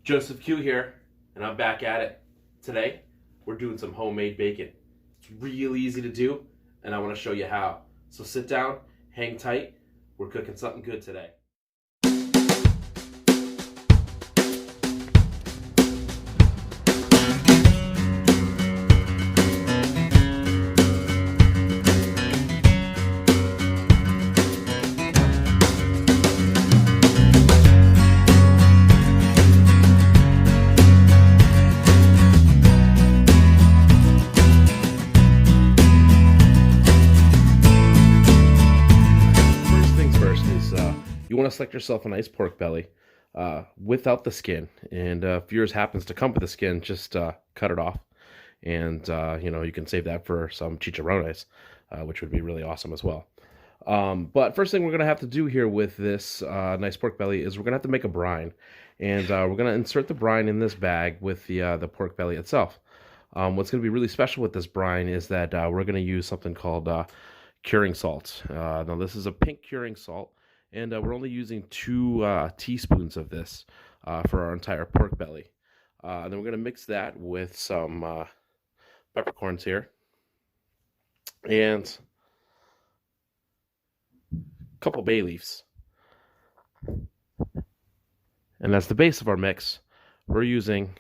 Joseph Q here, and I'm back at it. Today, we're doing some homemade bacon. It's real easy to do, and I want to show you how. So sit down, hang tight, we're cooking something good today. You want to select yourself a nice pork belly without the skin, and if yours happens to come with the skin, just cut it off, and you can save that for some chicharrones, which would be really awesome as well. But first thing we're going to have to do here with this nice pork belly is we're going to have to make a brine, and we're going to insert the brine in this bag with the pork belly itself. What's going to be really special with this brine is that we're going to use something called curing salt. Now this is a pink curing salt. And we're only using 2 teaspoons of this for our entire pork belly. And then we're going to mix that with some peppercorns here. And a couple bay leaves. And as the base of our mix, we're using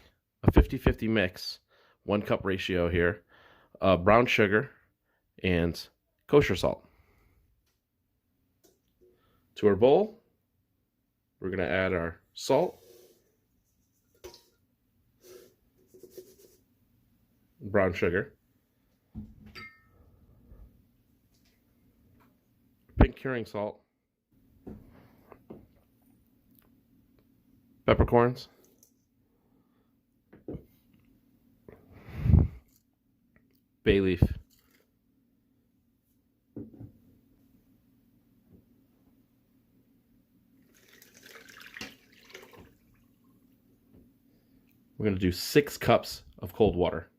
a 50-50 mix, 1 cup ratio here, brown sugar and kosher salt. To our bowl, we're going to add our salt, brown sugar, pink curing salt, peppercorns, bay leaf, we're going to do 6 cups of cold water.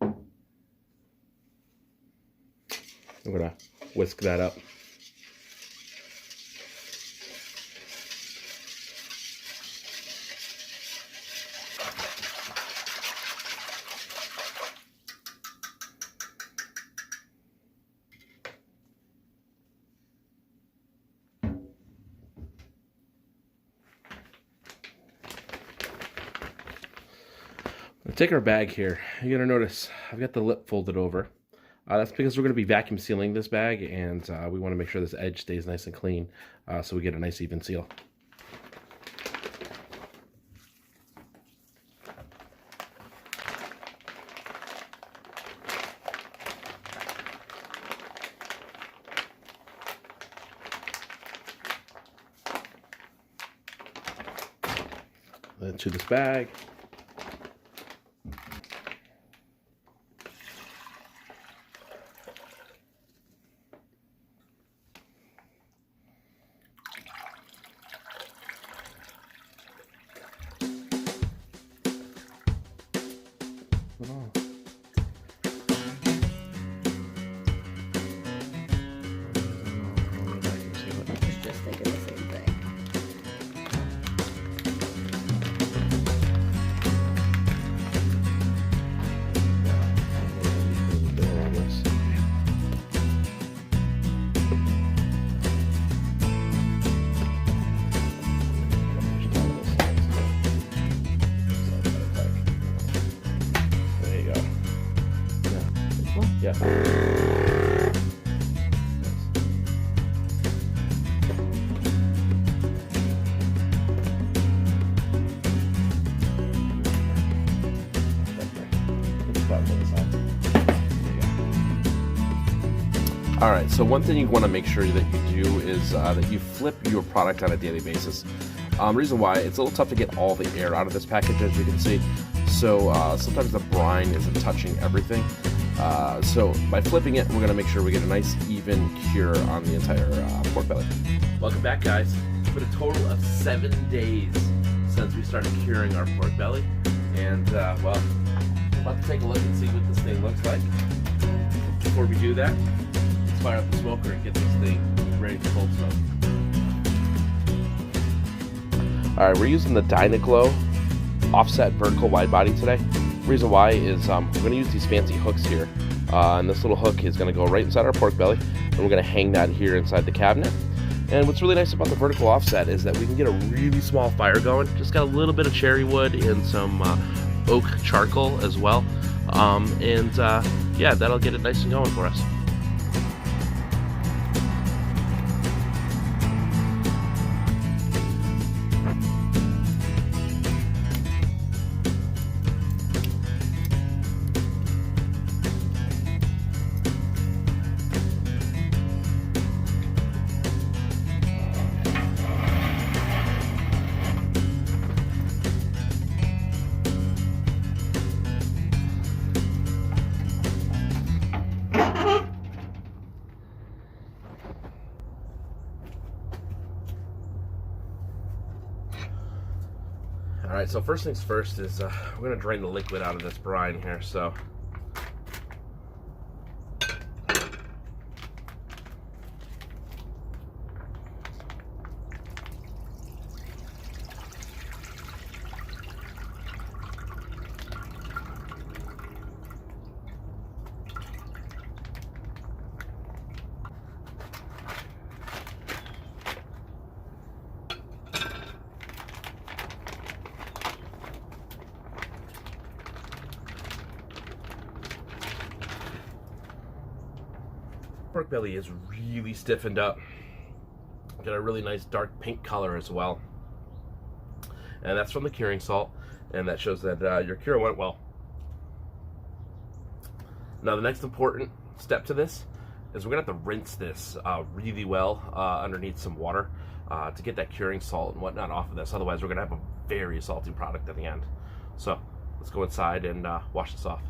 I'm going to whisk that up. Take our bag here. You're going to notice I've got the lip folded over. That's because we're going to be vacuum sealing this bag, and we want to make sure this edge stays nice and clean so we get a nice even seal. Into this bag. Just thinking the same thing. There you go. Yeah. Alright, so one thing you want to make sure that you do is that you flip your product on a daily basis. Reason why, it's a little tough to get all the air out of this package, as you can see. So sometimes the brine isn't touching everything. So by flipping it, we're going to make sure we get a nice even cure on the entire pork belly. Welcome back, guys. It's been a total of 7 days since we started curing our pork belly, And well, we're about to take a look and see what this thing looks like. Before we do that, let's fire up the smoker and get this thing ready for cold smoke. All right, we're using the Dynaglow offset vertical wide body today. The reason why is we're going to use these fancy hooks here, and this little hook is going to go right inside our pork belly, and we're going to hang that here inside the cabinet. And what's really nice about the vertical offset is that we can get a really small fire going. Just got a little bit of cherry wood and some oak charcoal as well, yeah, that'll get it nice and going for us. Alright, so first things first is we're going to drain the liquid out of this brine here. So pork belly is really stiffened up. Got a really nice dark pink color as well, and that's from the curing salt, and that shows that your cure went well. Now the next important step to this is we're gonna have to rinse this really well underneath some water to get that curing salt and whatnot off of this. Otherwise we're gonna have a very salty product at the end. So let's go inside and wash this off.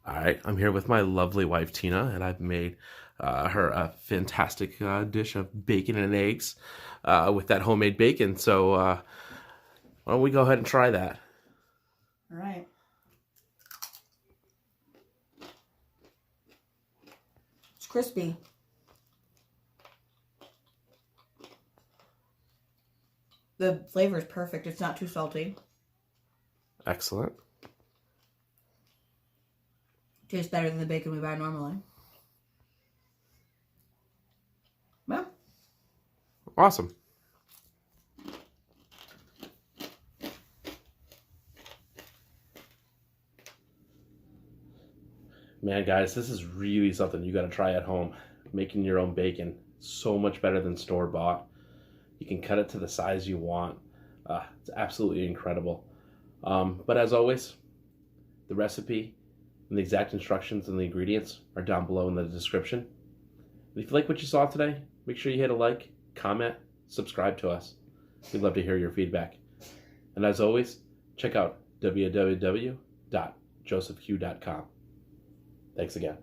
Alright, I'm here with my lovely wife Tina, and I've made her a fantastic dish of bacon and eggs with that homemade bacon. So why don't we go ahead and try that? All right. crispy. The flavor is perfect. It's not too salty. Excellent. Tastes better than the bacon we buy normally. Well, Awesome. Man, guys, this is really something you got to try at home. Making your own bacon, so much better than store-bought. You can cut it to the size you want. It's absolutely incredible. But as always, the recipe and the exact instructions and the ingredients are down below in the description. And if you like what you saw today, make sure you hit a like, comment, subscribe to us. We'd love to hear your feedback. And as always, check out www.josephq.com. Thanks again.